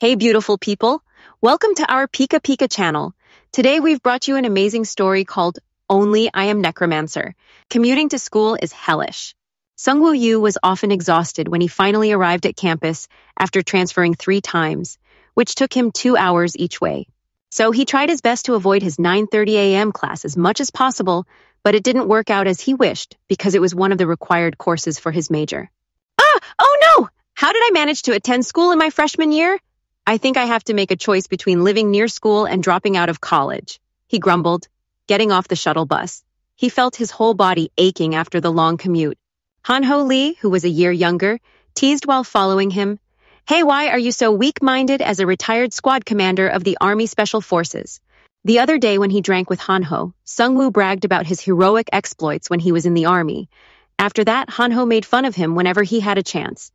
Hey, beautiful people. Welcome to our Pika Pika channel. Today we've brought you an amazing story called Only I Am Necromancer. Commuting to school is hellish. Sungwoo Yu was often exhausted when he finally arrived at campus after transferring 3 times, which took him 2 hours each way. So he tried his best to avoid his 9:30 a.m. class as much as possible, but it didn't work out as he wished because it was one of the required courses for his major. Oh no! How did I manage to attend school in my freshman year? I think I have to make a choice between living near school and dropping out of college, he grumbled, getting off the shuttle bus. He felt his whole body aching after the long commute. Hanho Lee, who was a year younger, teased while following him. Hey, why are you so weak-minded as a retired squad commander of the Army Special Forces? The other day when he drank with Hanho, Sungwoo bragged about his heroic exploits when he was in the army. After that, Hanho made fun of him whenever he had a chance.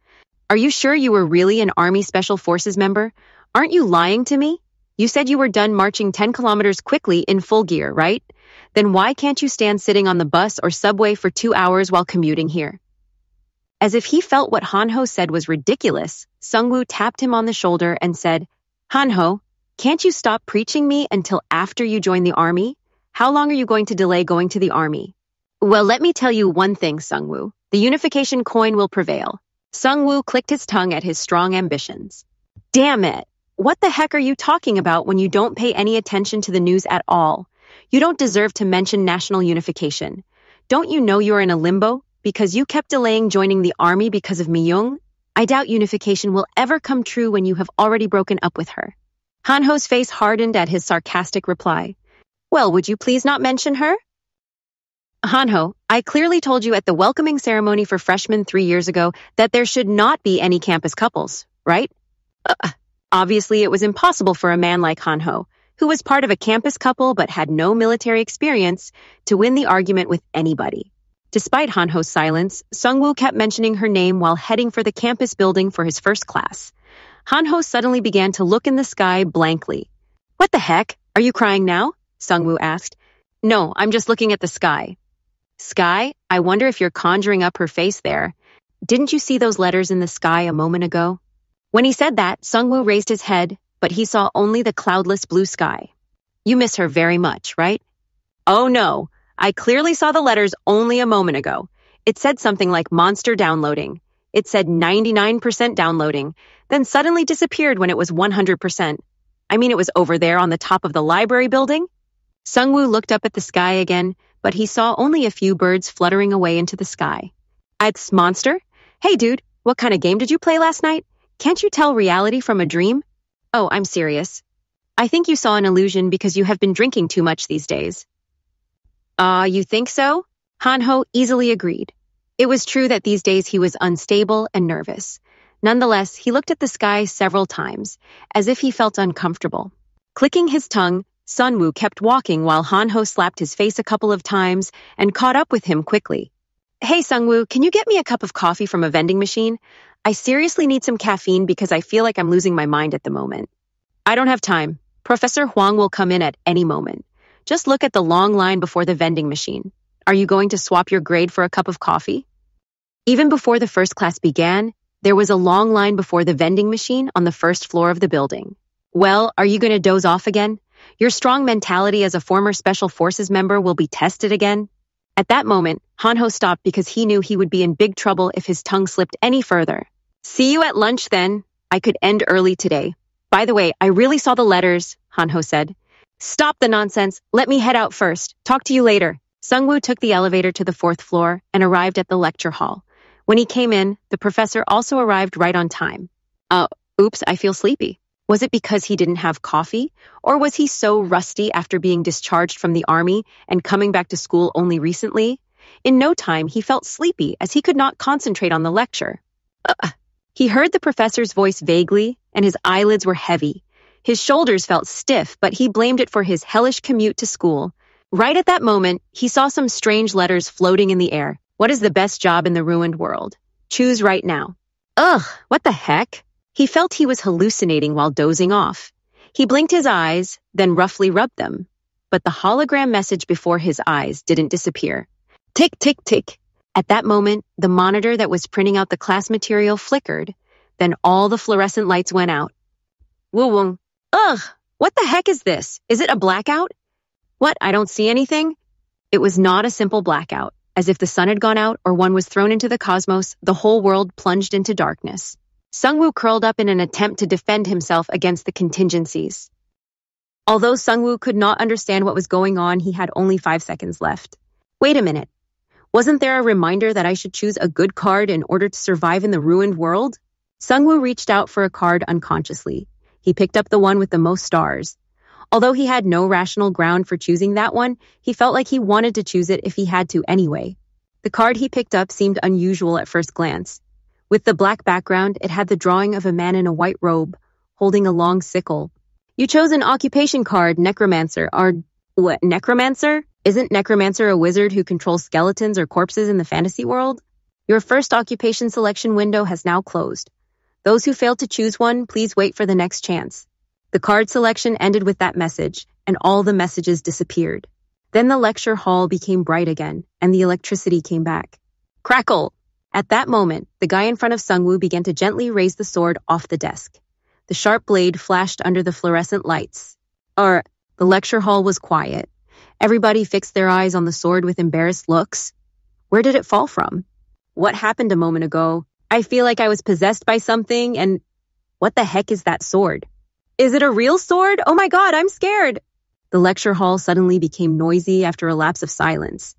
Are you sure you were really an Army Special Forces member? Aren't you lying to me? You said you were done marching 10 kilometers quickly in full gear, right? Then why can't you stand sitting on the bus or subway for 2 hours while commuting here? As if he felt what Hanho said was ridiculous, Sungwoo tapped him on the shoulder and said, Hanho, can't you stop preaching me until after you join the army? How long are you going to delay going to the army? Well, let me tell you one thing, Sungwoo. The unification coin will prevail. Sungwoo clicked his tongue at his strong ambitions. Damn it! What the heck are you talking about when you don't pay any attention to the news at all? You don't deserve to mention national unification. Don't you know you're in a limbo because you kept delaying joining the army because of Miyung? I doubt unification will ever come true when you have already broken up with her. Hanho's face hardened at his sarcastic reply. Well, would you please not mention her? Hanho, I clearly told you at the welcoming ceremony for freshmen 3 years ago that there should not be any campus couples, right? Obviously, it was impossible for a man like Hanho, who was part of a campus couple but had no military experience, to win the argument with anybody. Despite Hanho's silence, Sungwoo kept mentioning her name while heading for the campus building for his first class. Hanho suddenly began to look in the sky blankly. What the heck? Are you crying now? Sungwoo asked. No, I'm just looking at the sky. Sky? I wonder if you're conjuring up her face there. Didn't you see those letters in the sky a moment ago? When he said that, Sungwoo raised his head, but he saw only the cloudless blue sky. You miss her very much, right? Oh no, I clearly saw the letters only a moment ago. It said something like monster downloading. It said 99% downloading, then suddenly disappeared when it was 100%. I mean, it was over there on the top of the library building. Sungwoo looked up at the sky again, but he saw only a few birds fluttering away into the sky. It's monster? Hey dude, what kind of game did you play last night? Can't you tell reality from a dream? Oh, I'm serious. I think you saw an illusion because you have been drinking too much these days. You think so? Hanho easily agreed. It was true that these days he was unstable and nervous. Nonetheless, he looked at the sky several times, as if he felt uncomfortable. Clicking his tongue, Sunwoo kept walking while Hanho slapped his face a couple of times and caught up with him quickly. Hey Sungwoo, can you get me a cup of coffee from a vending machine? I seriously need some caffeine because I feel like I'm losing my mind at the moment. I don't have time. Professor Huang will come in at any moment. Just look at the long line before the vending machine. Are you going to swap your grade for a cup of coffee? Even before the first class began, there was a long line before the vending machine on the first floor of the building. Well, are you going to doze off again? Your strong mentality as a former Special Forces member will be tested again. At that moment, Hanho stopped because he knew he would be in big trouble if his tongue slipped any further. See you at lunch then. I could end early today. By the way, I really saw the letters, Hanho said. Stop the nonsense. Let me head out first. Talk to you later. Sungwoo took the elevator to the 4th floor and arrived at the lecture hall. When he came in, the professor also arrived right on time. Oops, I feel sleepy. Was it because he didn't have coffee? Or was he so rusty after being discharged from the army and coming back to school only recently? In no time, he felt sleepy as he could not concentrate on the lecture. He heard the professor's voice vaguely, and his eyelids were heavy. His shoulders felt stiff, but he blamed it for his hellish commute to school. Right at that moment, he saw some strange letters floating in the air. What is the best job in the ruined world? Choose right now. Ugh, what the heck? He felt he was hallucinating while dozing off. He blinked his eyes, then roughly rubbed them. But the hologram message before his eyes didn't disappear. Tick, tick, tick. At that moment, the monitor that was printing out the class material flickered. Then all the fluorescent lights went out. Woo-woo. Ugh, what the heck is this? Is it a blackout? What, I don't see anything? It was not a simple blackout. As if the sun had gone out or one was thrown into the cosmos, the whole world plunged into darkness. Sungwoo curled up in an attempt to defend himself against the contingencies. Although Sungwoo could not understand what was going on, he had only 5 seconds left. Wait a minute. Wasn't there a reminder that I should choose a good card in order to survive in the ruined world? Sungwoo reached out for a card unconsciously. He picked up the one with the most stars. Although he had no rational ground for choosing that one, he felt like he wanted to choose it if he had to anyway. The card he picked up seemed unusual at first glance. With the black background, it had the drawing of a man in a white robe, holding a long sickle. You chose an occupation card, Necromancer. What, Necromancer? Isn't Necromancer a wizard who controls skeletons or corpses in the fantasy world? Your first occupation selection window has now closed. Those who failed to choose one, please wait for the next chance. The card selection ended with that message, and all the messages disappeared. Then the lecture hall became bright again, and the electricity came back. Crackle! At that moment, the guy in front of Sungwoo began to gently raise the sword off the desk. The sharp blade flashed under the fluorescent lights. The lecture hall was quiet. Everybody fixed their eyes on the sword with embarrassed looks. Where did it fall from? What happened a moment ago? I feel like I was possessed by something, and what the heck is that sword? Is it a real sword? Oh my god, I'm scared! The lecture hall suddenly became noisy after a lapse of silence.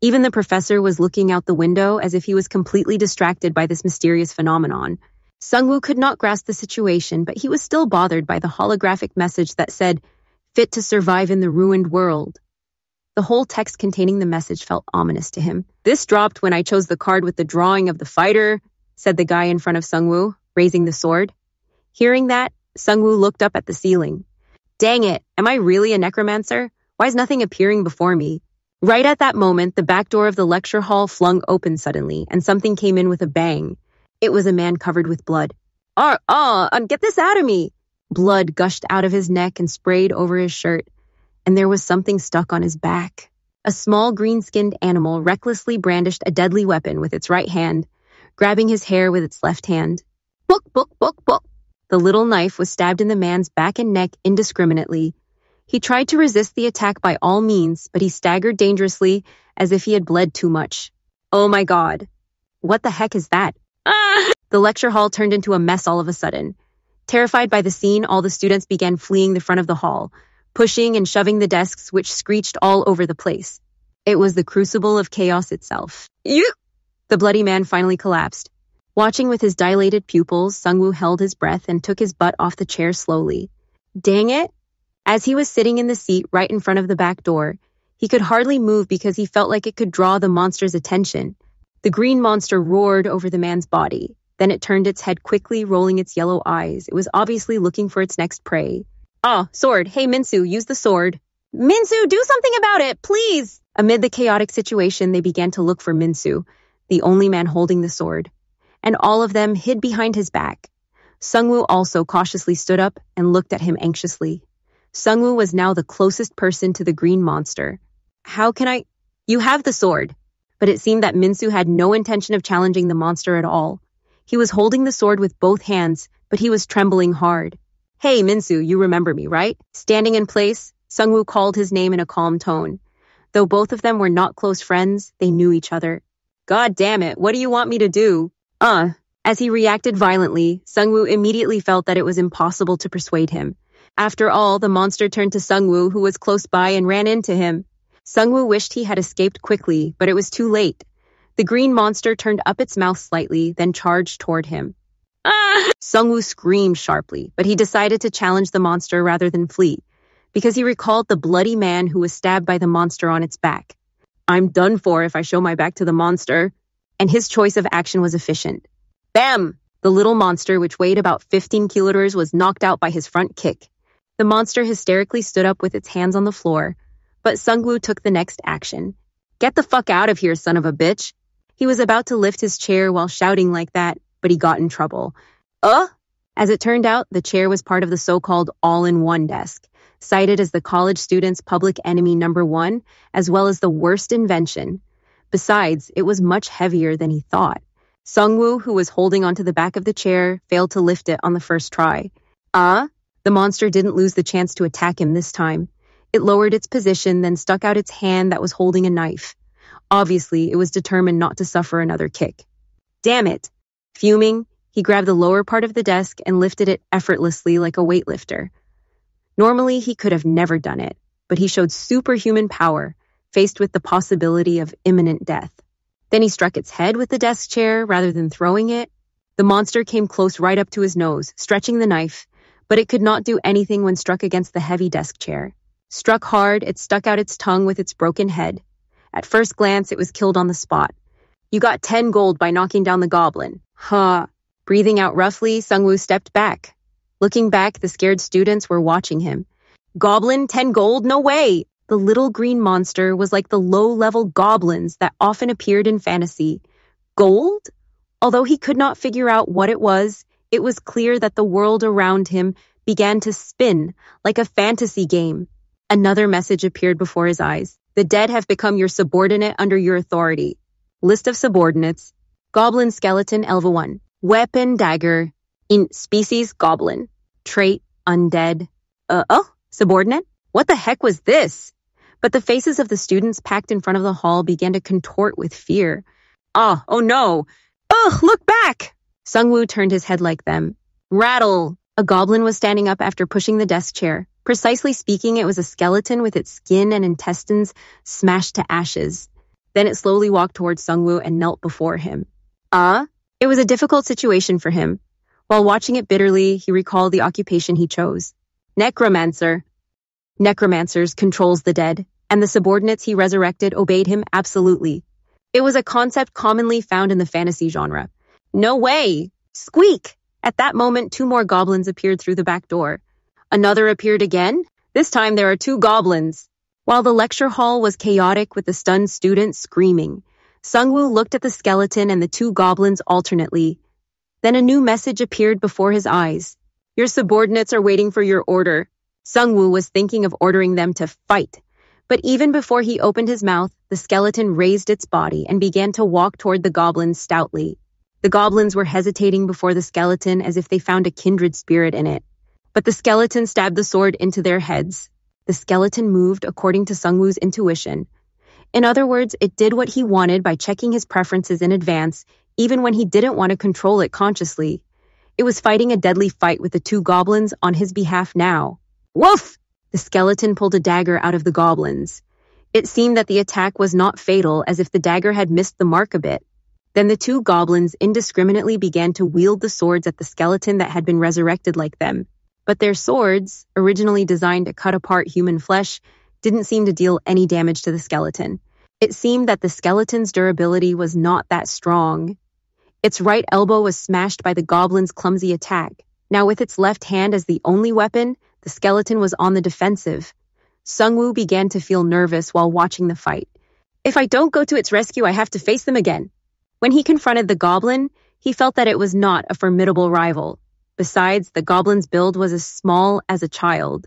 Even the professor was looking out the window as if he was completely distracted by this mysterious phenomenon. Sungwoo could not grasp the situation, but he was still bothered by the holographic message that said, "Fit to survive in the ruined world." The whole text containing the message felt ominous to him. "This dropped when I chose the card with the drawing of the fighter," said the guy in front of Sungwoo, raising the sword. Hearing that, Sungwoo looked up at the ceiling. Dang it, am I really a necromancer? Why is nothing appearing before me? Right at that moment, the back door of the lecture hall flung open suddenly, and something came in with a bang. It was a man covered with blood. Get this out of me! Blood gushed out of his neck and sprayed over his shirt, and there was something stuck on his back. A small green-skinned animal recklessly brandished a deadly weapon with its right hand, grabbing his hair with its left hand. Book, book, book, book. The little knife was stabbed in the man's back and neck indiscriminately. He tried to resist the attack by all means, but he staggered dangerously as if he had bled too much. Oh my god. What the heck is that? The lecture hall turned into a mess all of a sudden. Terrified by the scene, all the students began fleeing the front of the hall, pushing and shoving the desks, which screeched all over the place. It was the crucible of chaos itself. The bloody man finally collapsed. Watching with his dilated pupils, Sungwoo held his breath and took his butt off the chair slowly. Dang it! As he was sitting in the seat right in front of the back door, he could hardly move because he felt like it could draw the monster's attention. The green monster roared over the man's body. Then it turned its head quickly, rolling its yellow eyes. It was obviously looking for its next prey. Sword. Hey, Minsu, use the sword. Minsu, do something about it, please! Amid the chaotic situation, they began to look for Minsu, the only man holding the sword. And all of them hid behind his back. Sungwoo also cautiously stood up and looked at him anxiously. Sungwoo was now the closest person to the green monster. How can I? You have the sword. But it seemed that Minsu had no intention of challenging the monster at all. He was holding the sword with both hands, but he was trembling hard. Hey, Minsu, you remember me, right? Standing in place, Sungwoo called his name in a calm tone. Though both of them were not close friends, they knew each other. God damn it, what do you want me to do? As he reacted violently, Sungwoo immediately felt that it was impossible to persuade him. After all, the monster turned to Sungwoo, who was close by, and ran into him. Sungwoo wished he had escaped quickly, but it was too late. The green monster turned up its mouth slightly, then charged toward him. Sungwoo screamed sharply, but he decided to challenge the monster rather than flee, because he recalled the bloody man who was stabbed by the monster on its back. I'm done for if I show my back to the monster. And his choice of action was efficient. Bam! The little monster, which weighed about 15 kilograms, was knocked out by his front kick. The monster hysterically stood up with its hands on the floor, but Sungwoo took the next action. Get the fuck out of here, son of a bitch. He was about to lift his chair while shouting like that, but he got in trouble. As it turned out, the chair was part of the so-called all-in-one desk, cited as the college student's public enemy #1, as well as the worst invention. Besides, it was much heavier than he thought. Sungwoo, who was holding onto the back of the chair, failed to lift it on the first try. The monster didn't lose the chance to attack him this time. It lowered its position, then stuck out its hand that was holding a knife. Obviously, it was determined not to suffer another kick. Damn it! Fuming, he grabbed the lower part of the desk and lifted it effortlessly like a weightlifter. Normally, he could have never done it, but he showed superhuman power, faced with the possibility of imminent death. Then he struck its head with the desk chair rather than throwing it. The monster came close right up to his nose, stretching the knife, but it could not do anything when struck against the heavy desk chair. Struck hard, it stuck out its tongue with its broken head. At first glance, it was killed on the spot. You got 10 gold by knocking down the goblin. Huh. Breathing out roughly, Sungwoo stepped back. Looking back, the scared students were watching him. Goblin, 10 gold? No way! The little green monster was like the low-level goblins that often appeared in fantasy. Gold? Although he could not figure out what it was clear that the world around him began to spin like a fantasy game. Another message appeared before his eyes. The dead have become your subordinate under your authority. List of subordinates. Goblin skeleton Elva 1. Weapon dagger. Species goblin. Trait undead. Subordinate? What the heck was this? But the faces of the students packed in front of the hall began to contort with fear. Oh no! Ugh, look back! Sungwoo turned his head like them. Rattle! A goblin was standing up after pushing the desk chair. Precisely speaking, it was a skeleton with its skin and intestines smashed to ashes. Then it slowly walked towards Sungwoo and knelt before him. It was a difficult situation for him. While watching it bitterly, he recalled the occupation he chose. Necromancer. Necromancers controls the dead, and the subordinates he resurrected obeyed him absolutely. It was a concept commonly found in the fantasy genre. No way! Squeak! At that moment, 2 more goblins appeared through the back door. Another appeared again. This time there are 2 goblins. While the lecture hall was chaotic with the stunned students screaming, Sungwoo looked at the skeleton and the 2 goblins alternately. Then a new message appeared before his eyes. Your subordinates are waiting for your order. Sungwoo was thinking of ordering them to fight. But even before he opened his mouth, the skeleton raised its body and began to walk toward the goblins stoutly. The goblins were hesitating before the skeleton as if they found a kindred spirit in it. But the skeleton stabbed the sword into their heads. The skeleton moved according to Sungwoo's intuition. In other words, it did what he wanted by checking his preferences in advance, even when he didn't want to control it consciously. It was fighting a deadly fight with the 2 goblins on his behalf now. Woof! The skeleton pulled a dagger out of the goblins. It seemed that the attack was not fatal, as if the dagger had missed the mark a bit. Then the 2 goblins indiscriminately began to wield the swords at the skeleton that had been resurrected like them. But their swords, originally designed to cut apart human flesh, didn't seem to deal any damage to the skeleton. It seemed that the skeleton's durability was not that strong. Its right elbow was smashed by the goblin's clumsy attack. Now with its left hand as the only weapon, the skeleton was on the defensive. Sungwoo began to feel nervous while watching the fight. If I don't go to its rescue, I have to face them again. When he confronted the goblin, he felt that it was not a formidable rival. Besides, the goblin's build was as small as a child.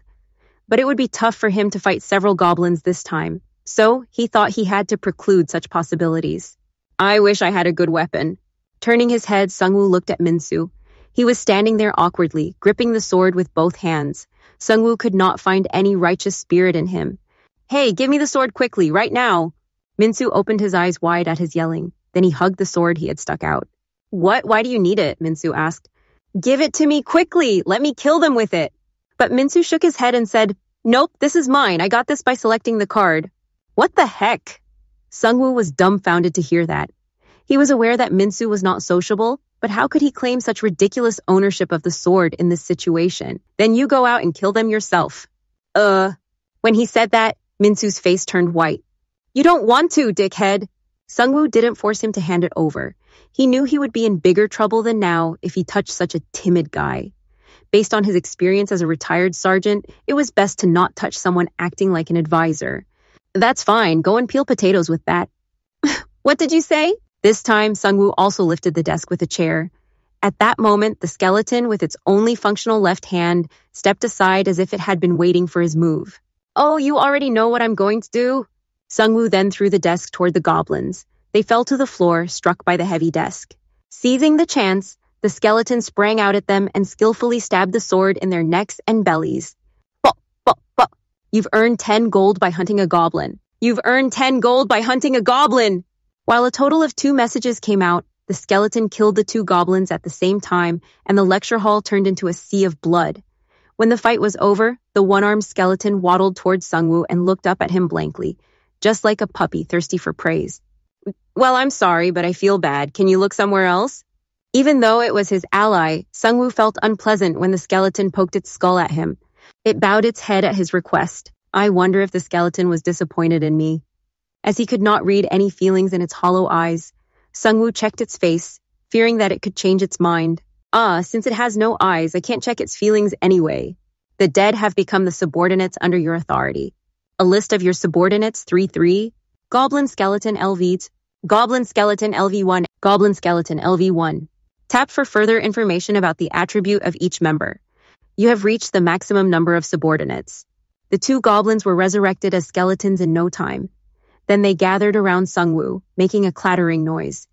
But it would be tough for him to fight several goblins this time, so he thought he had to preclude such possibilities. I wish I had a good weapon. Turning his head, Sungwoo looked at Minsu. He was standing there awkwardly, gripping the sword with both hands. Sungwoo could not find any righteous spirit in him. Hey, give me the sword quickly, right now. Minsu opened his eyes wide at his yelling. Then he hugged the sword he had stuck out. What? Why do you need it? Minsu asked. Give it to me quickly. Let me kill them with it. But Minsu shook his head and said, Nope, this is mine. I got this by selecting the card. What the heck? Sungwoo was dumbfounded to hear that. He was aware that Minsu was not sociable, but how could he claim such ridiculous ownership of the sword in this situation? Then you go out and kill them yourself. When he said that, Minsu's face turned white. You don't want to, dickhead. Sungwoo didn't force him to hand it over. He knew he would be in bigger trouble than now if he touched such a timid guy. Based on his experience as a retired sergeant, it was best to not touch someone acting like an advisor. That's fine. Go and peel potatoes with that. What did you say? This time, Sungwoo also lifted the desk with a chair. At that moment, the skeleton, with its only functional left hand, stepped aside as if it had been waiting for his move. Oh, you already know what I'm going to do? Sungwoo then threw the desk toward the goblins. They fell to the floor, struck by the heavy desk. Seizing the chance, The skeleton sprang out at them and skillfully stabbed the sword in their necks and bellies. Bop, bop, bop. You've earned 10 gold by hunting a goblin. You've earned 10 gold by hunting a goblin. While a total of 2 messages came out, the skeleton killed the 2 goblins at the same time, and the lecture hall turned into a sea of blood. When the fight was over, the one-armed skeleton waddled towards Sungwoo and looked up at him blankly, just like a puppy thirsty for praise. Well, I'm sorry, but I feel bad. Can you look somewhere else? Even though it was his ally, Sungwoo felt unpleasant when the skeleton poked its skull at him. It bowed its head at his request. I wonder if the skeleton was disappointed in me. As he could not read any feelings in its hollow eyes, Sungwoo checked its face, fearing that it could change its mind. Since it has no eyes, I can't check its feelings anyway. The dead have become the subordinates under your authority. A list of your subordinates, 3-3. Goblin Skeleton LV, Goblin Skeleton LV1, Goblin Skeleton LV1. Tap for further information about the attribute of each member. You have reached the maximum number of subordinates. The 2 goblins were resurrected as skeletons in no time. Then they gathered around Sungwoo, making a clattering noise.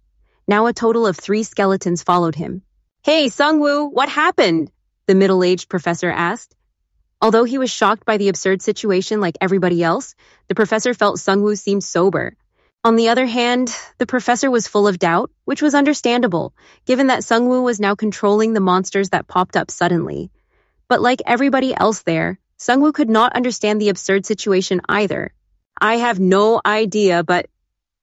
Now a total of 3 skeletons followed him. Hey, Sungwoo, what happened? The middle-aged professor asked. Although he was shocked by the absurd situation like everybody else, the professor felt Sungwoo seemed sober. On the other hand, the professor was full of doubt, which was understandable, given that Sungwoo was now controlling the monsters that popped up suddenly. But like everybody else there, Sungwoo could not understand the absurd situation either. I have no idea, but...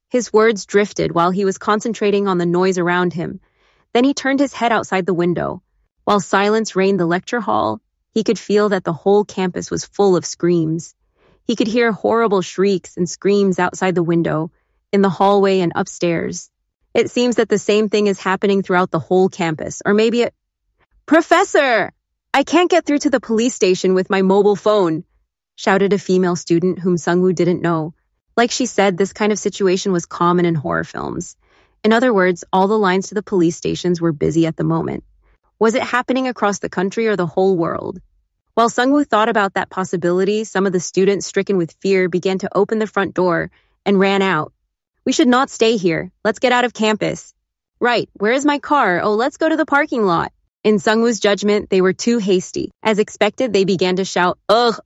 His words drifted while he was concentrating on the noise around him. Then he turned his head outside the window. While silence reigned the lecture hall, he could feel that the whole campus was full of screams. He could hear horrible shrieks and screams outside the window, in the hallway and upstairs. It seems that the same thing is happening throughout the whole campus, or maybe it... Professor! I can't get through to the police station with my mobile phone, shouted a female student whom Sungwoo didn't know. Like she said, this kind of situation was common in horror films. In other words, all the lines to the police stations were busy at the moment. Was it happening across the country or the whole world? While Sungwoo thought about that possibility, some of the students stricken with fear began to open the front door and ran out. We should not stay here. Let's get out of campus. Right, where is my car? Oh, let's go to the parking lot. In Sungwoo's judgment, they were too hasty. As expected, they began to shout, Ugh,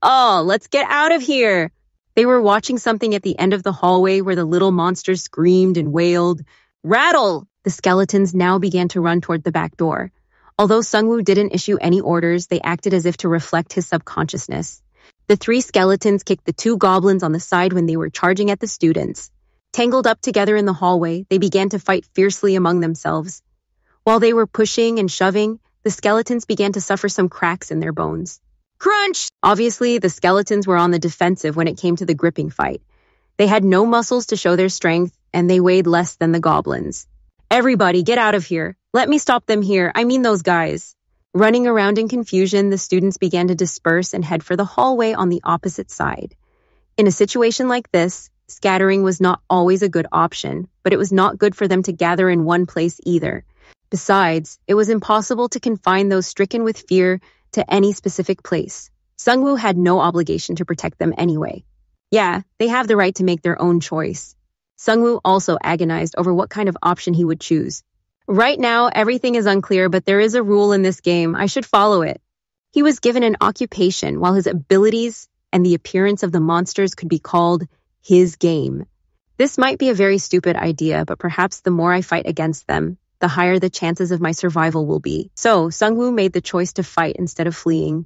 let's get out of here. They were watching something at the end of the hallway where the little monsters screamed and wailed. Rattle! The skeletons now began to run toward the back door. Although Sungwoo didn't issue any orders, they acted as if to reflect his subconsciousness. The 3 skeletons kicked the 2 goblins on the side when they were charging at the students. Tangled up together in the hallway, they began to fight fiercely among themselves. While they were pushing and shoving, the skeletons began to suffer some cracks in their bones. Crunch! Obviously, the skeletons were on the defensive when it came to the gripping fight. They had no muscles to show their strength, and they weighed less than the goblins. Everybody, get out of here. Let me stop them here. I mean those guys. Running around in confusion, the students began to disperse and head for the hallway on the opposite side. In a situation like this, scattering was not always a good option, but it was not good for them to gather in one place either. Besides, it was impossible to confine those stricken with fear to any specific place. Sungwoo had no obligation to protect them anyway. Yeah, they have the right to make their own choice. Sungwoo also agonized over what kind of option he would choose. Right now, everything is unclear, but there is a rule in this game. I should follow it. He was given an occupation, while his abilities and the appearance of the monsters could be called his game. This might be a very stupid idea, but perhaps the more I fight against them, the higher the chances of my survival will be. So, Sungwoo made the choice to fight instead of fleeing.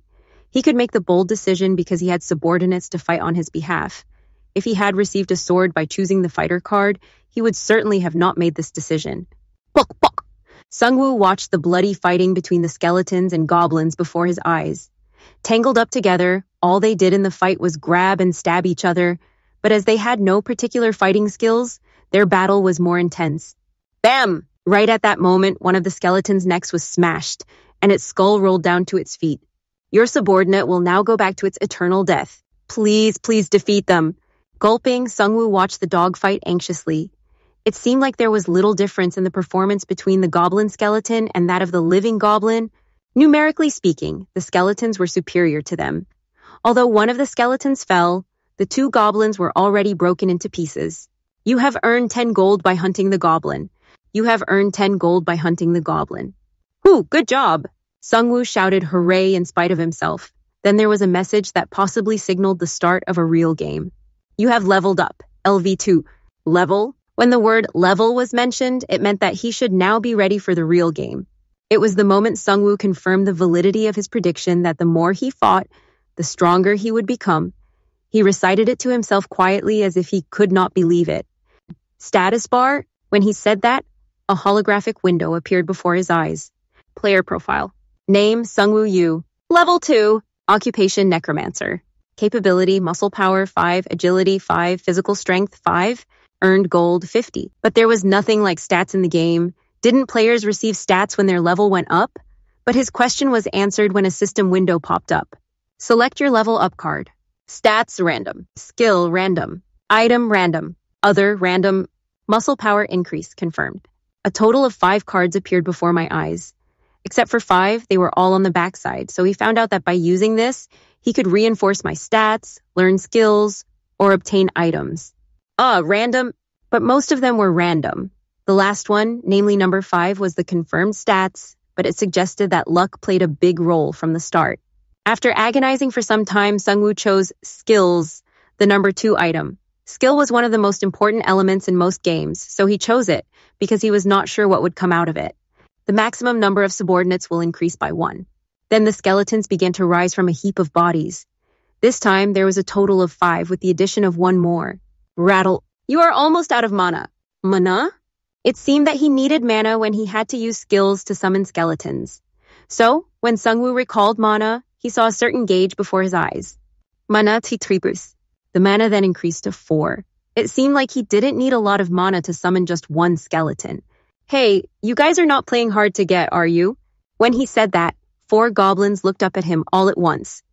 He could make the bold decision because he had subordinates to fight on his behalf. If he had received a sword by choosing the fighter card, he would certainly have not made this decision. Bok, bok! Sungwoo watched the bloody fighting between the skeletons and goblins before his eyes. Tangled up together, all they did in the fight was grab and stab each other, but as they had no particular fighting skills, their battle was more intense. Bam! Right at that moment, one of the skeletons' necks was smashed, and its skull rolled down to its feet. Your subordinate will now go back to its eternal death. Please, please defeat them. Gulping, Sungwoo watched the dogfight anxiously. It seemed like there was little difference in the performance between the goblin skeleton and that of the living goblin. Numerically speaking, the skeletons were superior to them. Although one of the skeletons fell, the 2 goblins were already broken into pieces. You have earned 10 gold by hunting the goblin. You have earned 10 gold by hunting the goblin. Whew, good job. Sungwoo shouted hooray in spite of himself. Then there was a message that possibly signaled the start of a real game. You have leveled up, LV2. Level? When the word level was mentioned, it meant that he should now be ready for the real game. It was the moment Sungwoo confirmed the validity of his prediction that the more he fought, the stronger he would become. He recited it to himself quietly as if he could not believe it. Status bar? When he said that, a holographic window appeared before his eyes. Player profile. Name, Sungwoo Yu. Level 2. Occupation, Necromancer. Capability, muscle power, 5. Agility, 5. Physical strength, 5. Earned gold, 50. But there was nothing like stats in the game. Didn't players receive stats when their level went up? But his question was answered when a system window popped up. Select your level up card. Stats, random. Skill, random. Item, random. Other, random. Muscle power increase, confirmed. A total of 5 cards appeared before my eyes. Except for 5, they were all on the backside, so he found out that by using this, he could reinforce my stats, learn skills, or obtain items. Random. But most of them were random. The last one, namely number 5, was the confirmed stats, but it suggested that luck played a big role from the start. After agonizing for some time, Sungwoo chose skills, the number 2 item. Skill was one of the most important elements in most games, so he chose it because he was not sure what would come out of it. The maximum number of subordinates will increase by 1. Then the skeletons began to rise from a heap of bodies. This time, there was a total of 5 with the addition of 1 more. Rattle. You are almost out of mana. Mana? It seemed that he needed mana when he had to use skills to summon skeletons. So, when Sungwoo recalled mana, he saw a certain gauge before his eyes. Mana titribus. The mana then increased to 4. It seemed like he didn't need a lot of mana to summon just 1 skeleton. Hey, you guys are not playing hard to get, are you? When he said that, 4 goblins looked up at him all at once.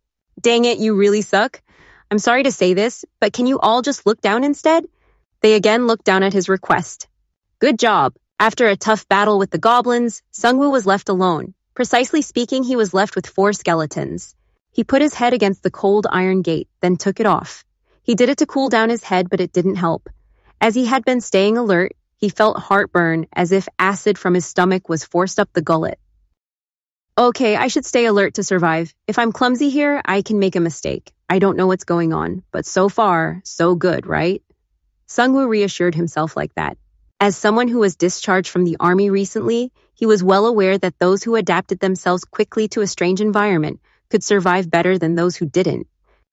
Dang it, you really suck. I'm sorry to say this, but can you all just look down instead? They again looked down at his request. Good job. After a tough battle with the goblins, Sungwoo was left alone. Precisely speaking, he was left with 4 skeletons. He put his head against the cold iron gate, then took it off. He did it to cool down his head, but it didn't help. As he had been staying alert, he felt heartburn as if acid from his stomach was forced up the gullet. Okay, I should stay alert to survive. If I'm clumsy here, I can make a mistake. I don't know what's going on, but so far, so good, right? Sungwoo reassured himself like that. As someone who was discharged from the army recently, he was well aware that those who adapted themselves quickly to a strange environment could survive better than those who didn't.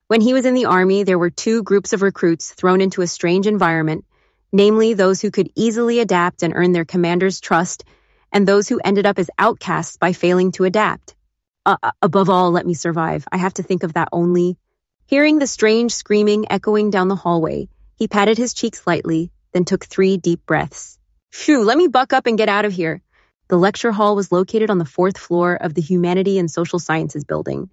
When he was in the army, there were 2 groups of recruits thrown into a strange environment, namely those who could easily adapt and earn their commander's trust, and those who ended up as outcasts by failing to adapt. Above all, let me survive. I have to think of that only. Hearing the strange screaming echoing down the hallway, he patted his cheeks lightly, then took 3 deep breaths. Phew, let me buck up and get out of here. The lecture hall was located on the 4th floor of the Humanity and Social Sciences building.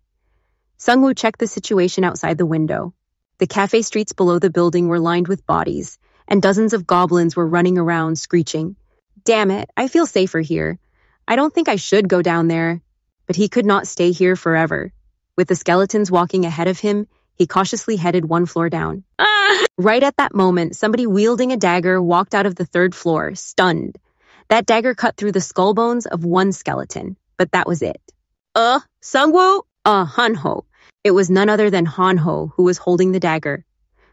Sungwoo checked the situation outside the window. The cafe streets below the building were lined with bodies, and dozens of goblins were running around, screeching. Damn it, I feel safer here. I don't think I should go down there. But he could not stay here forever. With the skeletons walking ahead of him, he cautiously headed 1 floor down. Right at that moment, somebody wielding a dagger walked out of the 3rd floor, stunned. That dagger cut through the skull bones of 1 skeleton, but that was it. Sungwoo? Hanho. It was none other than Hanho who was holding the dagger.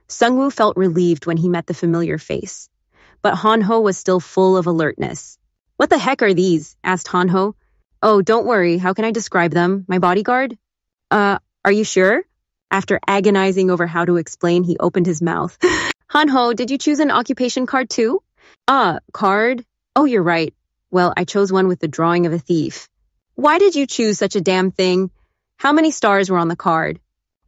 Sungwoo felt relieved when he met the familiar face. But Hanho was still full of alertness. What the heck are these? Asked Hanho. Oh, don't worry. How can I describe them? My bodyguard? Are you sure? After agonizing over how to explain, he opened his mouth. Hanho, did you choose an occupation card too? Card? Oh, you're right. Well, I chose one with the drawing of a thief. Why did you choose such a damn thing? How many stars were on the card?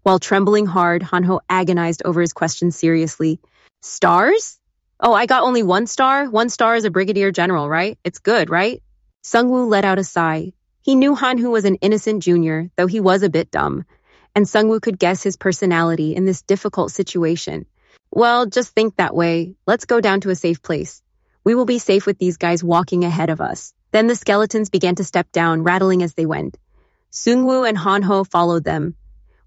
While trembling hard, Hanho agonized over his question seriously. Stars? Oh, I got only 1 star? 1 star is a brigadier general, right? It's good, right? Sungwoo let out a sigh. He knew Hanho was an innocent junior, though he was a bit dumb. And Sungwoo could guess his personality in this difficult situation. Well, just think that way. Let's go down to a safe place. We will be safe with these guys walking ahead of us. Then the skeletons began to step down, rattling as they went. Sungwoo and Hanho followed them.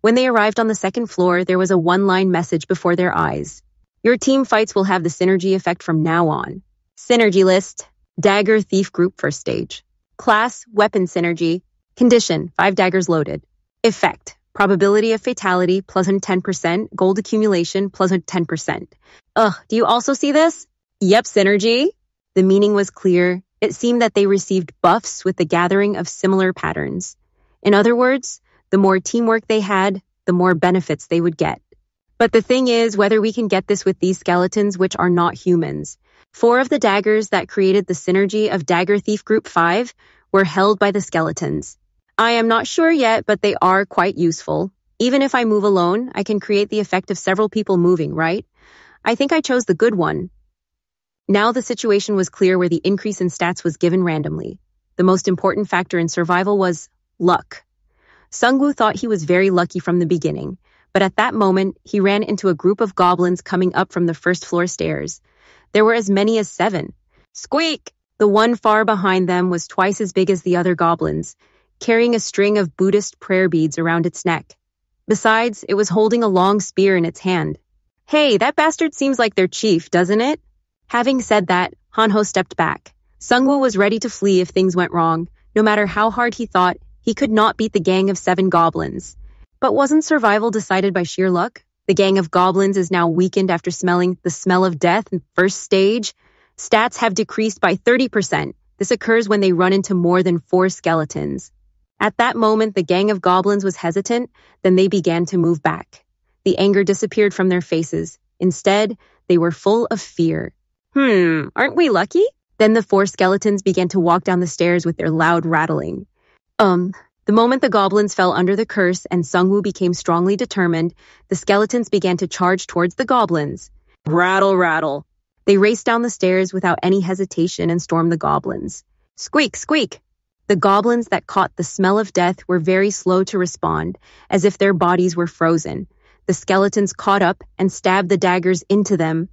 When they arrived on the 2nd floor, there was a 1-line message before their eyes. Your team fights will have the synergy effect from now on. Synergy list. Dagger Thief Group 1st stage. Class, weapon synergy. Condition, 5 daggers loaded. Effect, probability of fatality, plus 10%, gold accumulation, plus 10%. Ugh, do you also see this? Yep, synergy. The meaning was clear. It seemed that they received buffs with the gathering of similar patterns. In other words, the more teamwork they had, the more benefits they would get. But the thing is whether we can get this with these skeletons which are not humans. 4 of the daggers that created the synergy of Dagger Thief Group 5 were held by the skeletons. I am not sure yet, but they are quite useful. Even if I move alone, I can create the effect of several people moving, right? I think I chose the good one. Now the situation was clear where the increase in stats was given randomly. The most important factor in survival was luck. Sungwoo thought he was very lucky from the beginning, but at that moment, he ran into a group of goblins coming up from the first floor stairs. There were as many as 7. Squeak! The one far behind them was twice as big as the other goblins, carrying a string of Buddhist prayer beads around its neck. Besides, it was holding a long spear in its hand. Hey, that bastard seems like their chief, doesn't it? Having said that, Hanho stepped back. Sungwoo was ready to flee if things went wrong. No matter how hard he thought, he could not beat the gang of 7 goblins. But wasn't survival decided by sheer luck? The gang of goblins is now weakened after smelling the smell of death in first stage. Stats have decreased by 30%. This occurs when they run into more than 4 skeletons. At that moment, the gang of goblins was hesitant, then they began to move back. The anger disappeared from their faces. Instead, they were full of fear. Aren't we lucky? Then the 4 skeletons began to walk down the stairs with their loud rattling. The moment the goblins fell under the curse and Sungwoo became strongly determined, the skeletons began to charge towards the goblins. Rattle, rattle. They raced down the stairs without any hesitation and stormed the goblins. Squeak, squeak. The goblins that caught the smell of death were very slow to respond, as if their bodies were frozen. The skeletons caught up and stabbed the daggers into them.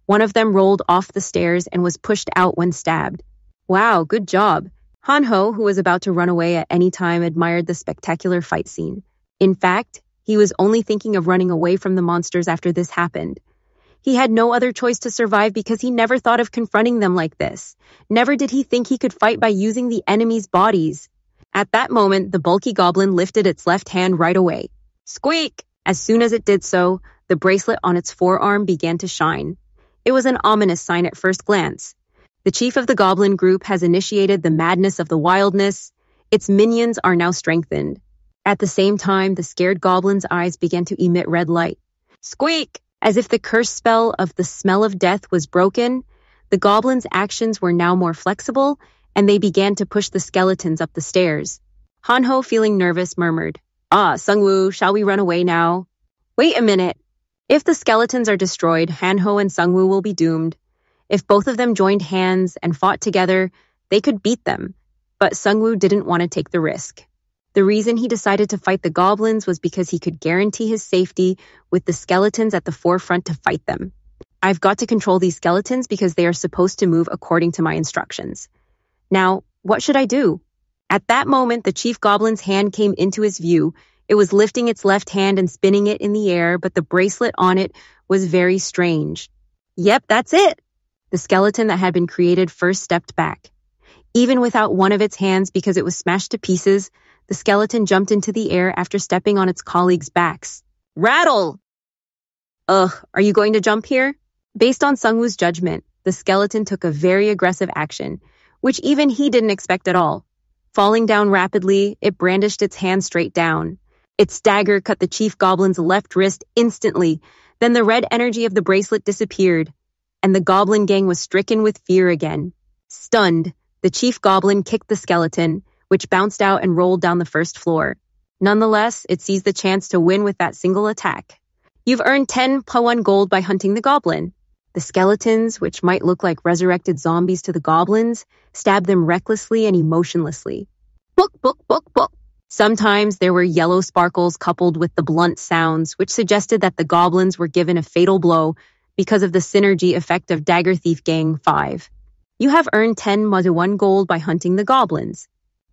One of them rolled off the stairs and was pushed out when stabbed. Wow, good job. Hanho, who was about to run away at any time, admired the spectacular fight scene. In fact, he was only thinking of running away from the monsters after this happened. He had no other choice to survive because he never thought of confronting them like this. Never did he think he could fight by using the enemy's bodies. At that moment, the bulky goblin lifted its left hand right away. Squeak! As soon as it did so, the bracelet on its forearm began to shine. It was an ominous sign at first glance. The chief of the goblin group has initiated the madness of the wildness. Its minions are now strengthened. At the same time, the scared goblin's eyes began to emit red light. Squeak! As if the curse spell of the smell of death was broken, the goblins' actions were now more flexible, and they began to push the skeletons up the stairs. Hanho, feeling nervous, murmured, Sungwoo, shall we run away now? Wait a minute. If the skeletons are destroyed, Hanho and Sungwoo will be doomed. If both of them joined hands and fought together, they could beat them. But Sungwoo didn't want to take the risk. The reason he decided to fight the goblins was because he could guarantee his safety with the skeletons at the forefront to fight them. I've got to control these skeletons because they are supposed to move according to my instructions. Now, what should I do? At that moment, the chief goblin's hand came into his view. It was lifting its left hand and spinning it in the air, but the bracelet on it was very strange. Yep, that's it. The skeleton that had been created first stepped back. Even without one of its hands because it was smashed to pieces, the skeleton jumped into the air after stepping on its colleagues' backs. Rattle! Ugh, are you going to jump here? Based on Sungwoo's judgment, the skeleton took a very aggressive action, which even he didn't expect at all. Falling down rapidly, it brandished its hand straight down. Its dagger cut the chief goblin's left wrist instantly. Then the red energy of the bracelet disappeared, and the goblin gang was stricken with fear again. Stunned, the chief goblin kicked the skeleton, which bounced out and rolled down the first floor. Nonetheless, it seized the chance to win with that single attack. You've earned 10+1 gold by hunting the goblin. The skeletons, which might look like resurrected zombies to the goblins, stabbed them recklessly and emotionlessly. Book, book, book, book. Sometimes there were yellow sparkles coupled with the blunt sounds, which suggested that the goblins were given a fatal blow because of the synergy effect of Dagger Thief Gang 5. You have earned 10+1 gold by hunting the goblins.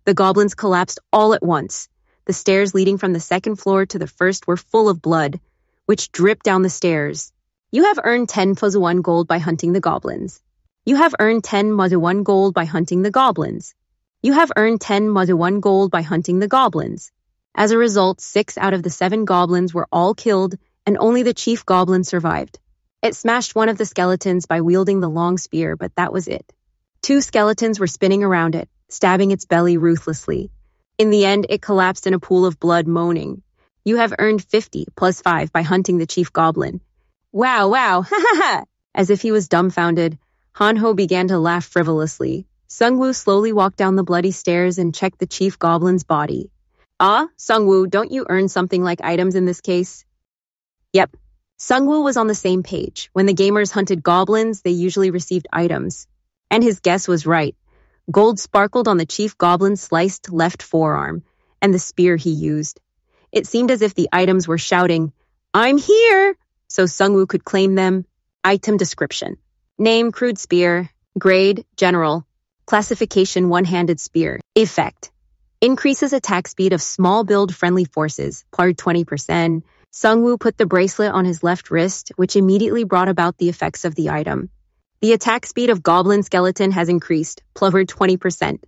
The goblins collapsed all at once. The stairs leading from the second floor to the first were full of blood, which dripped down the stairs. You have earned 10+1 gold by hunting the goblins. You have earned 10+1 gold by hunting the goblins. You have earned 10 to 1 gold by hunting the goblins. As a result, 6 out of the 7 goblins were all killed, and only the chief goblin survived. It smashed one of the skeletons by wielding the long spear, but that was it. 2 skeletons were spinning around it, stabbing its belly ruthlessly. In the end, it collapsed in a pool of blood, moaning. You have earned 50 plus 5 by hunting the chief goblin. Wow, ha ha ha! As if he was dumbfounded, Hanho began to laugh frivolously. Sungwoo slowly walked down the bloody stairs and checked the chief goblin's body. Ah, Sungwoo, don't you earn something like items in this case? Yep. Sungwoo was on the same page. When the gamers hunted goblins, they usually received items. And his guess was right. Gold sparkled on the chief goblin's sliced left forearm, and the spear he used. It seemed as if the items were shouting, "I'm here!" so Sungwoo could claim them. Item description. Name, crude spear. Grade, general. Classification, one-handed spear. Effect. Increases attack speed of small build friendly forces, plus 20%. Sungwoo put the bracelet on his left wrist, which immediately brought about the effects of the item. The attack speed of goblin skeleton has increased, plus 20%.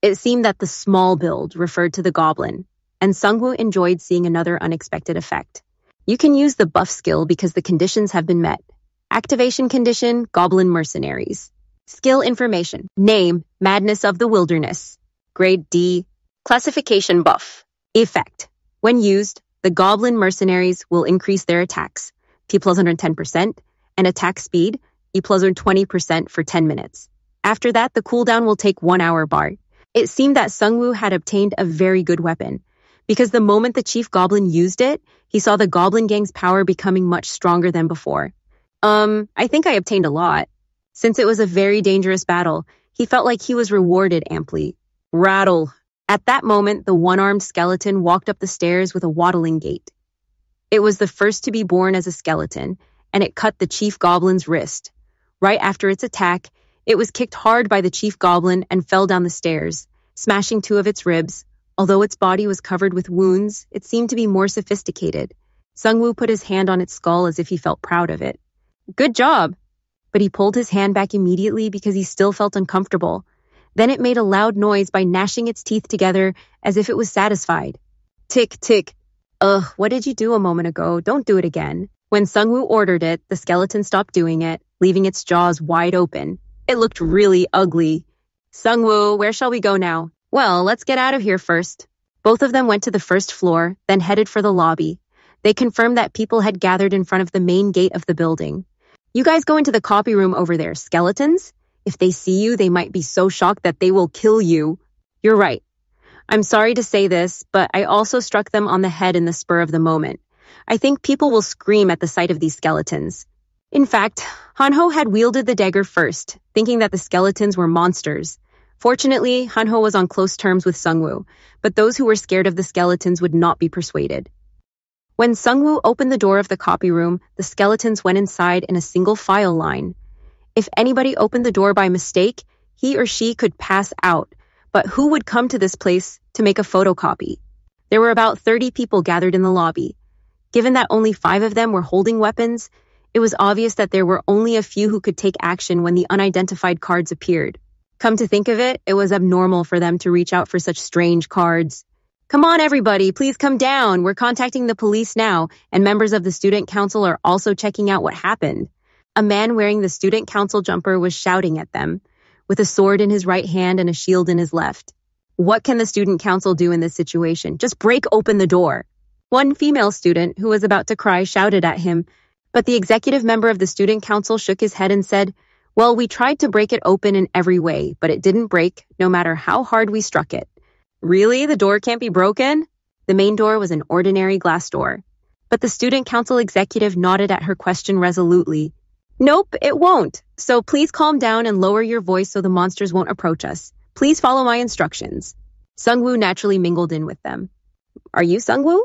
It seemed that the small build referred to the goblin, and Sungwoo enjoyed seeing another unexpected effect. You can use the buff skill because the conditions have been met. Activation condition, Goblin Mercenaries. Skill information. Name, Madness of the Wilderness. Grade D. Classification buff. Effect. When used, the Goblin Mercenaries will increase their attacks, T plus 110%, and attack speed, E plus 20% for 10 minutes. After that, the cooldown will take 1 hour bar. It seemed that Sungwoo had obtained a very good weapon, because the moment the chief goblin used it, he saw the goblin gang's power becoming much stronger than before. I think I obtained a lot. Since it was a very dangerous battle, he felt like he was rewarded amply. Rattle. At that moment, the one-armed skeleton walked up the stairs with a waddling gait. It was the first to be born as a skeleton, and it cut the chief goblin's wrist. Right after its attack, it was kicked hard by the chief goblin and fell down the stairs, smashing 2 of its ribs. Although its body was covered with wounds, it seemed to be more sophisticated. Sungwoo put his hand on its skull as if he felt proud of it. Good job! But he pulled his hand back immediately because he still felt uncomfortable. Then it made a loud noise by gnashing its teeth together as if it was satisfied. Tick, tick. Ugh, what did you do a moment ago? Don't do it again. When Sungwoo ordered it, the skeleton stopped doing it, leaving its jaws wide open. It looked really ugly. Sungwoo, where shall we go now? Well, let's get out of here first. Both of them went to the first floor, then headed for the lobby. They confirmed that people had gathered in front of the main gate of the building. You guys go into the copy room over there, skeletons? If they see you, they might be so shocked that they will kill you. You're right. I'm sorry to say this, but I also struck them on the head in the spur of the moment. I think people will scream at the sight of these skeletons. In fact, Hanho had wielded the dagger first, thinking that the skeletons were monsters. Fortunately, Hanho was on close terms with Sungwoo, but those who were scared of the skeletons would not be persuaded. When Sungwoo opened the door of the copy room, the skeletons went inside in a single file line. If anybody opened the door by mistake, he or she could pass out, but who would come to this place to make a photocopy? There were about 30 people gathered in the lobby. Given that only 5 of them were holding weapons, it was obvious that there were only a few who could take action when the unidentified cards appeared. Come to think of it, it was abnormal for them to reach out for such strange cards. Come on, everybody, please come down. We're contacting the police now, and members of the student council are also checking out what happened. A man wearing the student council jumper was shouting at them, with a sword in his right hand and a shield in his left. What can the student council do in this situation? Just break open the door. One female student, who was about to cry, shouted at him, but the executive member of the student council shook his head and said, "Well, we tried to break it open in every way, but it didn't break, no matter how hard we struck it." Really? The door can't be broken? The main door was an ordinary glass door. But the student council executive nodded at her question resolutely. Nope, it won't. So please calm down and lower your voice so the monsters won't approach us. Please follow my instructions. Sungwoo naturally mingled in with them. Are you Sungwoo?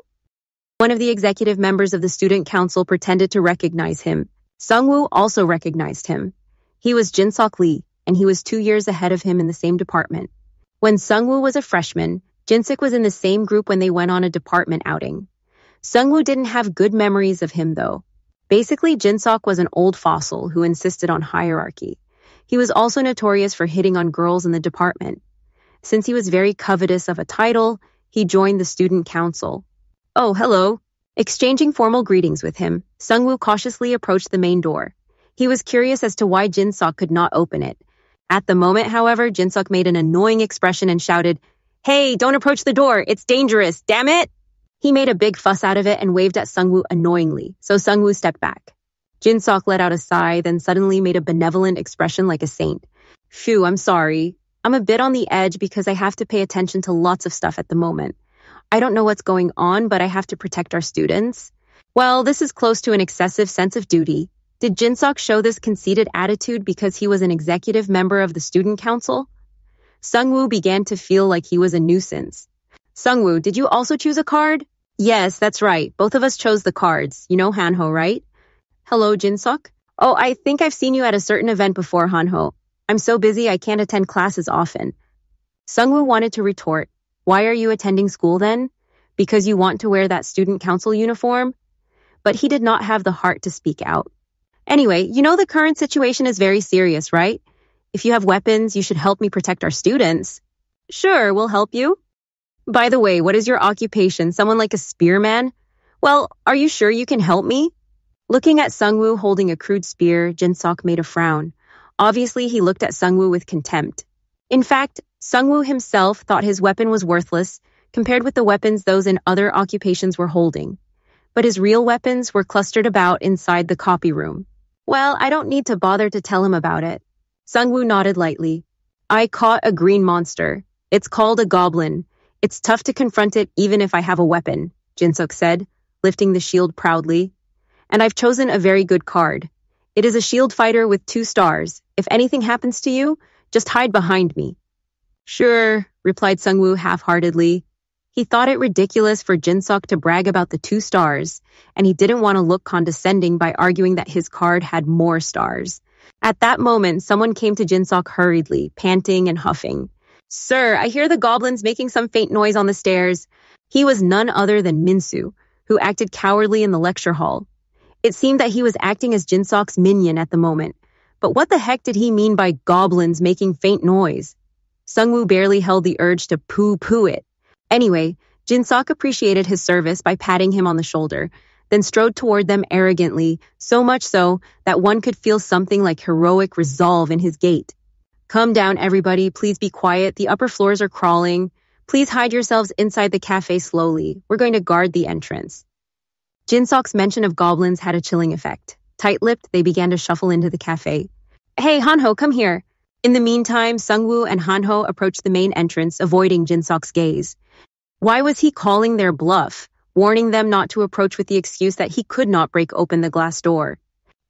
One of the executive members of the student council pretended to recognize him. Sungwoo also recognized him. He was Jinsok Lee, and he was 2 years ahead of him in the same department. When Sungwoo was a freshman, Jinsuk was in the same group when they went on a department outing. Sungwoo didn't have good memories of him, though. Basically, Jinsok was an old fossil who insisted on hierarchy. He was also notorious for hitting on girls in the department. Since he was very covetous of a title, he joined the student council. Oh, hello. Exchanging formal greetings with him, Sungwoo cautiously approached the main door. He was curious as to why Jinsuk could not open it. At the moment, however, Jinsuk made an annoying expression and shouted, "Hey, don't approach the door. It's dangerous, damn it!" He made a big fuss out of it and waved at Sungwoo annoyingly, so Sungwoo stepped back. Jinsuk let out a sigh, then suddenly made a benevolent expression like a saint. Phew, I'm sorry. I'm a bit on the edge because I have to pay attention to lots of stuff at the moment. I don't know what's going on, but I have to protect our students. Well, this is close to an excessive sense of duty. Did Jinsuk show this conceited attitude because he was an executive member of the student council? Sungwoo began to feel like he was a nuisance. Sungwoo, did you also choose a card? Yes, that's right. Both of us chose the cards. You know Hanho, right? Hello, Jinsuk. Oh, I think I've seen you at a certain event before, Hanho. I'm so busy I can't attend classes often. Sungwoo wanted to retort, why are you attending school then? Because you want to wear that student council uniform? But he did not have the heart to speak out. Anyway, you know the current situation is very serious, right? If you have weapons, you should help me protect our students. Sure, we'll help you. By the way, what is your occupation? Someone like a spearman? Well, are you sure you can help me? Looking at Sungwoo holding a crude spear, Jinsuk made a frown. Obviously, he looked at Sungwoo with contempt. In fact, Sungwoo himself thought his weapon was worthless compared with the weapons those in other occupations were holding. But his real weapons were clustered about inside the copy room. Well, I don't need to bother to tell him about it. Sungwoo nodded lightly. I caught a green monster. It's called a goblin. It's tough to confront it even if I have a weapon, Jinsuk said, lifting the shield proudly. And I've chosen a very good card. It is a shield fighter with 2 stars. If anything happens to you, just hide behind me. Sure, replied Sungwoo half-heartedly. He thought it ridiculous for Jinsuk to brag about the 2 stars, and he didn't want to look condescending by arguing that his card had more stars. At that moment, someone came to Jinsuk hurriedly, panting and huffing. Sir, I hear the goblins making some faint noise on the stairs. He was none other than Minsu, who acted cowardly in the lecture hall. It seemed that he was acting as Jinsuk's minion at the moment. But what the heck did he mean by goblins making faint noise? Sungwoo barely held the urge to poo-poo it. Anyway, Jinsuk appreciated his service by patting him on the shoulder, then strode toward them arrogantly, so much so that one could feel something like heroic resolve in his gait. Come down, everybody. Please be quiet. The upper floors are crawling. Please hide yourselves inside the cafe slowly. We're going to guard the entrance. Jinsuk's mention of goblins had a chilling effect. Tight-lipped, they began to shuffle into the cafe. Hey, Hanho, come here. In the meantime, Sungwoo and Hanho approached the main entrance, avoiding Jinsuk's gaze. Why was he calling their bluff, warning them not to approach with the excuse that he could not break open the glass door?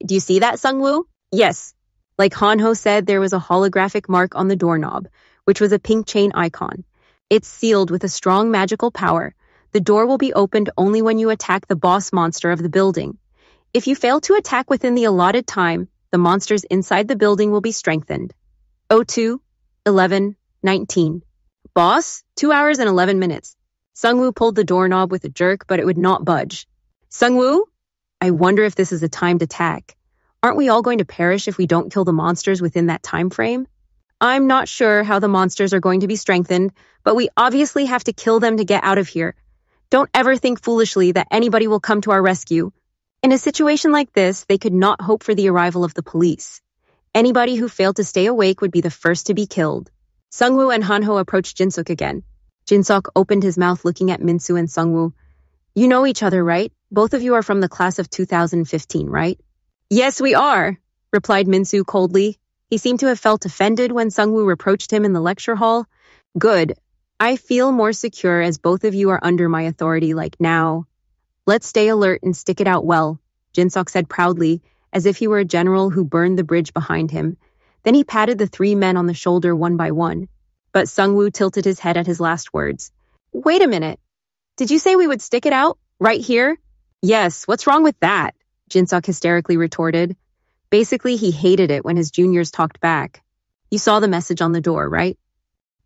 Do you see that, Sungwoo? Yes. Like Hanho said, there was a holographic mark on the doorknob, which was a pink chain icon. It's sealed with a strong magical power. The door will be opened only when you attack the boss monster of the building. If you fail to attack within the allotted time, the monsters inside the building will be strengthened. 02, 11, 19. Boss, 2 hours and 11 minutes. Sungwoo pulled the doorknob with a jerk, but it would not budge. Sungwoo? I wonder if this is a timed attack. Aren't we all going to perish if we don't kill the monsters within that time frame? I'm not sure how the monsters are going to be strengthened, but we obviously have to kill them to get out of here. Don't ever think foolishly that anybody will come to our rescue. In a situation like this, they could not hope for the arrival of the police. Anybody who failed to stay awake would be the first to be killed. Sungwoo and Hanho approached Jinsuk again. Jinsuk opened his mouth looking at Minsu and Sungwoo. You know each other, right? Both of you are from the class of 2015, right? Yes, we are, replied Minsu coldly. He seemed to have felt offended when Sungwoo reproached him in the lecture hall. Good. I feel more secure as both of you are under my authority like now. Let's stay alert and stick it out well, Jinsuk said proudly, as if he were a general who burned the bridge behind him. Then he patted the 3 men on the shoulder one by one. But Sungwoo tilted his head at his last words. Wait a minute. Did you say we would stick it out? Right here? Yes, what's wrong with that? Jinsuk hysterically retorted. Basically, he hated it when his juniors talked back. You saw the message on the door, right?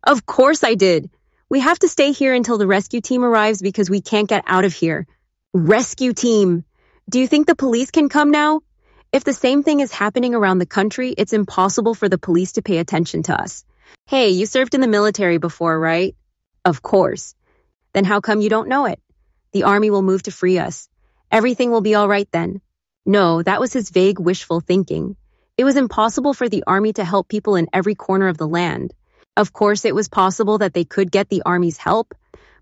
Of course I did. We have to stay here until the rescue team arrives because we can't get out of here. Rescue team! Do you think the police can come now? If the same thing is happening around the country, it's impossible for the police to pay attention to us. Hey, you served in the military before, right? Of course. Then how come you don't know it? The army will move to free us. Everything will be all right then. No, that was his vague, wishful thinking. It was impossible for the army to help people in every corner of the land. Of course, it was possible that they could get the army's help,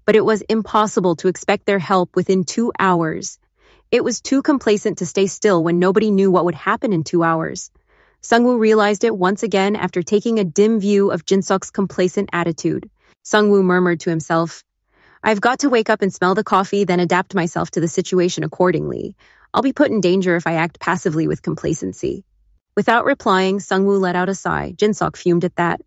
but it was impossible to expect their help within 2 hours. It was too complacent to stay still when nobody knew what would happen in 2 hours. Sungwoo realized it once again after taking a dim view of Jinsok's complacent attitude. Sungwoo murmured to himself, I've got to wake up and smell the coffee, then adapt myself to the situation accordingly. I'll be put in danger if I act passively with complacency. Without replying, Sungwoo let out a sigh. Jinsok fumed at that.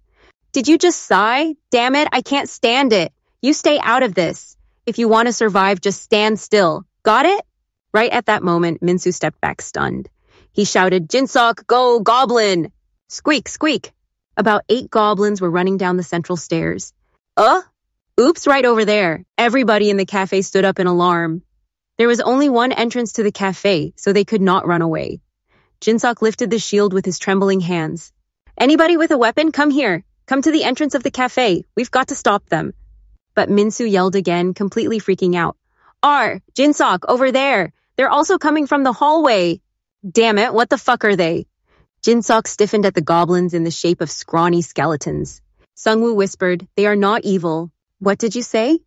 Did you just sigh? Damn it, I can't stand it. You stay out of this. If you want to survive, just stand still. Got it? Right at that moment, Minsu stepped back stunned. He shouted, Jinsok, go, goblin! Squeak, squeak. About 8 goblins were running down the central stairs. Oops, right over there. Everybody in the cafe stood up in alarm. There was only one entrance to the cafe, so they could not run away. Jinsok lifted the shield with his trembling hands. Anybody with a weapon, come here. Come to the entrance of the cafe. We've got to stop them. But Minsu yelled again, completely freaking out. Jinsok, over there. They're also coming from the hallway. Damn it, what the fuck are they? Jinsok stiffened at the goblins in the shape of scrawny skeletons. Sungwoo whispered, they are not evil. What did you say?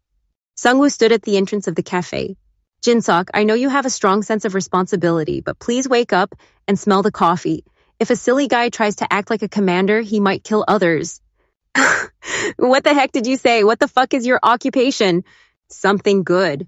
Sungwoo stood at the entrance of the cafe. Jinsok, I know you have a strong sense of responsibility, but please wake up and smell the coffee. If a silly guy tries to act like a commander, he might kill others. What the heck did you say? What the fuck is your occupation? Something good.